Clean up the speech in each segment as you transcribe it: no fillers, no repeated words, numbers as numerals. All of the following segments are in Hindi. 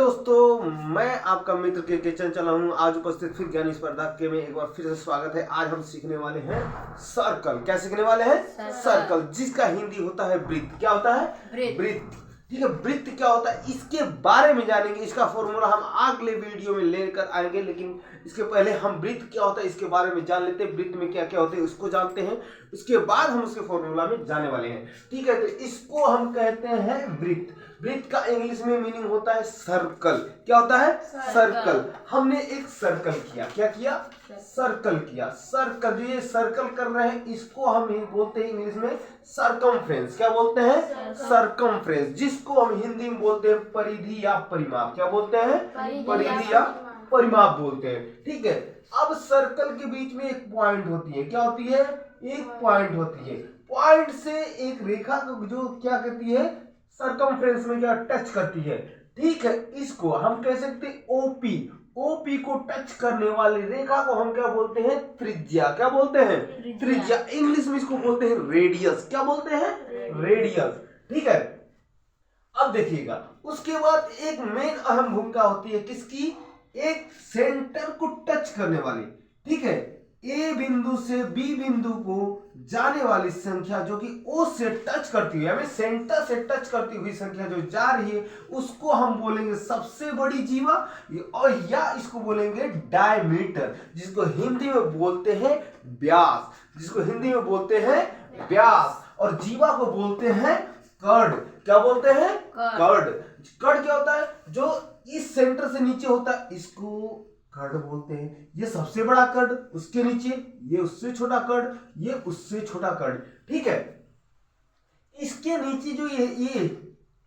दोस्तों, मैं आपका मित्र के चंचल हूँ। आज उपस्थित फिर ज्ञान स्पर्धा के में एक बार फिर से स्वागत है। आज हम सीखने वाले हैं सर्कल। क्या सीखने वाले हैं? सर्कल, जिसका हिंदी होता है वृत्त। क्या होता है? वृत्त। ठीक है, वृत्त क्या होता है इसके बारे में जानेंगे। इसका फॉर्मूला हम अगले वीडियो में लेकर आएंगे, लेकिन इसके पहले हम वृत्त क्या होता है इसके बारे में जान लेते हैं। वृत्त में क्या क्या होते हैं उसको जानते हैं, उसके बाद हम उसके फॉर्मूला में जाने वाले हैं। ठीक है, तो इसको हम कहते हैं वृत्त। वृत्त का इंग्लिश में मीनिंग होता है सर्कल। क्या होता है? सर्कल। हमने एक सर्कल किया। क्या किया? सर्कल किया। सर्कल, जो ये सर्कल कर रहे हैं इसको हम बोलते हैं इंग्लिश में सरकमफ्रेंस। क्या बोलते हैं? सरकमफ्रेंस, जिसको हम हिंदी में बोलते हैं परिधि या परिमाप। क्या बोलते हैं? परिधि या परिमाप बोलते हैं। ठीक है, अब सर्कल के बीच में एक पॉइंट होती है। क्या होती है? एक पॉइंट होती है। पॉइंट से एक रेखा को जो क्या कहती है, सरकमफ्रेंस में क्या टच करती है। ठीक है, इसको हम कह सकते हैं ओपी। ओपी को टच करने वाली रेखा को हम क्या बोलते हैं? त्रिज्या। क्या बोलते हैं? त्रिज्या। इंग्लिश में इसको बोलते हैं रेडियस। क्या बोलते हैं? रेडियस। ठीक है, अब देखिएगा, उसके बाद एक मेन अहम भूमिका होती है किसकी? एक सेंटर को टच करने वाली। ठीक है, ए बिंदु से बी बिंदु को जाने वाली संख्या जो कि ओ से टच करती है, हमें सेंटर से टच करती हुई संख्या जो जा रही है, उसको हम बोलेंगे सबसे बड़ी जीवा, और या इसको बोलेंगे डायमीटर, जिसको हिंदी में बोलते हैं व्यास। जिसको हिंदी में बोलते हैं व्यास, और जीवा को बोलते हैं कर्ड। क्या बोलते हैं? कर्ड। कर्ड क्या होता है? जो इस सेंटर से नीचे होता है इसको कर्ड बोलते हैं। ये सबसे बड़ा कर्ड, उसके नीचे ये उससे छोटा कर्ड, ये उससे छोटा कर्ड। ठीक है, इसके नीचे जो ये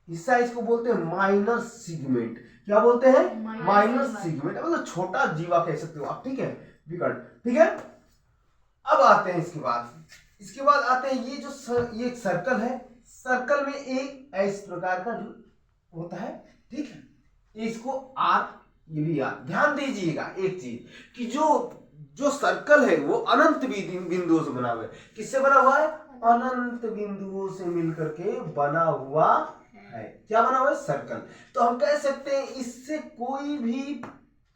हिस्सा इसको बोलते हैं माइनर सेगमेंट। क्या बोलते हैं? माइनर सेगमेंट, मतलब छोटा जीवा कह सकते हो आप। ठीक है, विकर्ण। ठीक है, अब आते हैं इसके बाद आते हैं ये जो ये एक सर्कल है। सर्कल में एक इस प्रकार का जो होता है। ठीक है, इसको आर, ये भी यार ध्यान दीजिएगा एक चीज कि जो सर्कल है वो अनंत बिंदुओं से बना हुआ है। किससे बना हुआ है? अनंत बिंदुओं से मिलकर के बना हुआ है। क्या बना हुआ है? सर्कल। तो हम कह सकते हैं इससे कोई भी,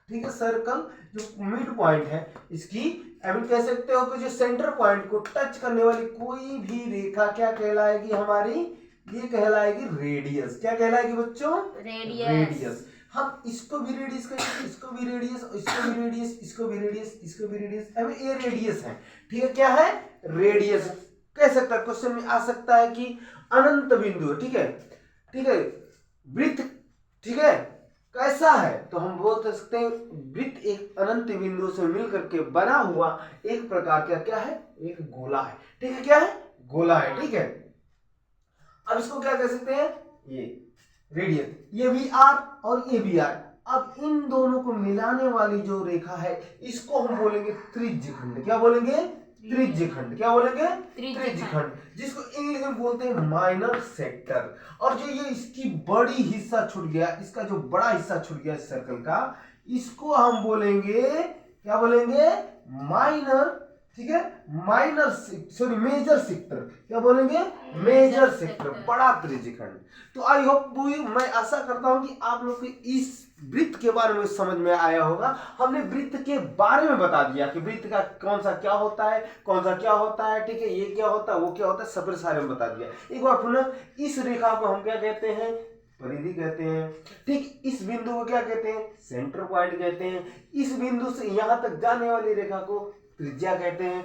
ठीक है, सर्कल जो मिड पॉइंट है इसकी, हम कह सकते हो कि जो सेंटर पॉइंट को टच करने वाली कोई भी रेखा क्या कहलाएगी हमारी? ये कहलाएगी रेडियस। क्या कहलाएगी बच्चों? रेडियस। हम इसको भी रेडियस कहेंगे, इसको भी रेडियस, इसको भी रेडियस, इसको भी रेडियस, इसको भी रेडियस। अब ये रेडियस है। ठीक है, क्या है? रेडियस। कह सकता है, क्वेश्चन में आ सकता है कि अनंत बिंदु। ठीक है, ठीक है, वृत्त, ठीक है, कैसा है? तो हम बोल सकते हैं वृत्त एक अनंत बिंदु से मिलकर के बना हुआ एक प्रकार का क्या है? एक गोला है। ठीक है, क्या है? गोला है। ठीक है, अब इसको क्या कह सकते हैं? ये रेडियस, ये भी आर और ये भी आर। अब इन दोनों को मिलाने वाली जो रेखा है इसको हम बोलेंगे त्रिज्यखंड। क्या बोलेंगे? त्रिज्यखंड। क्या बोलेंगे? त्रिज्यखंड, जिसको इंग्लिश में बोलते हैं माइनर सेक्टर। और जो ये इसकी बड़ी हिस्सा छूट गया, इसका जो बड़ा हिस्सा छूट गया इस सर्कल का, इसको हम बोलेंगे, क्या बोलेंगे? माइनर। ठीक है, माइनर सॉरी मेजर सेक्टर। क्या बोलेंगे? मेजर सेक्टर, बड़ा त्रिज्यखंड। तो आई होप मैं आशा करता हूं कि आप लोग को इस वृत्त के बारे में समझ में आया होगा। हमने वृत्त के बारे में बता दिया कि वृत्त का कौन सा क्या होता है, कौन सा क्या होता है। ठीक है, ये क्या होता है, वो क्या होता है, सब सारे में बता दिया। एक बार पुनः, इस रेखा को हम क्या कहते हैं? परिधि कहते हैं। ठीक, इस बिंदु को क्या कहते हैं? सेंटर पॉइंट कहते हैं। इस बिंदु से यहां तक जाने वाली रेखा को त्रिज्या कहते हैं।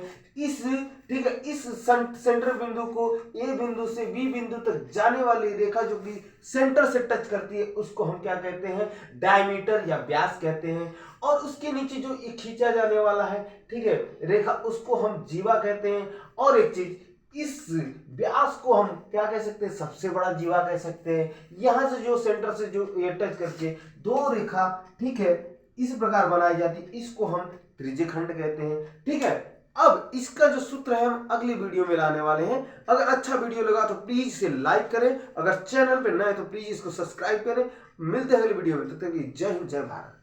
ठीक है, इस सेंटर बिंदु को ए बिंदु से बी बिंदु तक जाने वाली रेखा जो कि सेंटर से टच करती है उसको हम क्या कहते हैं? डायमीटर या व्यास कहते हैं। और उसके नीचे जो एक खींचा जाने वाला है, ठीक है, रेखा, उसको हम जीवा कहते हैं। और एक चीज, इस व्यास को हम क्या कह सकते हैं? सबसे बड़ा जीवा कह सकते हैं। यहां से जो सेंटर से जो ये टच करके दो रेखा, ठीक है, इस प्रकार बनाई जाती है, इसको हम त्रिज्यखंड कहते हैं। ठीक है, अब इसका जो सूत्र है हम अगली वीडियो में लाने वाले हैं। अगर अच्छा वीडियो लगा तो प्लीज इसे लाइक करें, अगर चैनल पे नए तो प्लीज इसको सब्सक्राइब करें। मिलते हैं अगली वीडियो में, तब तक जय हिंद, जय भारत।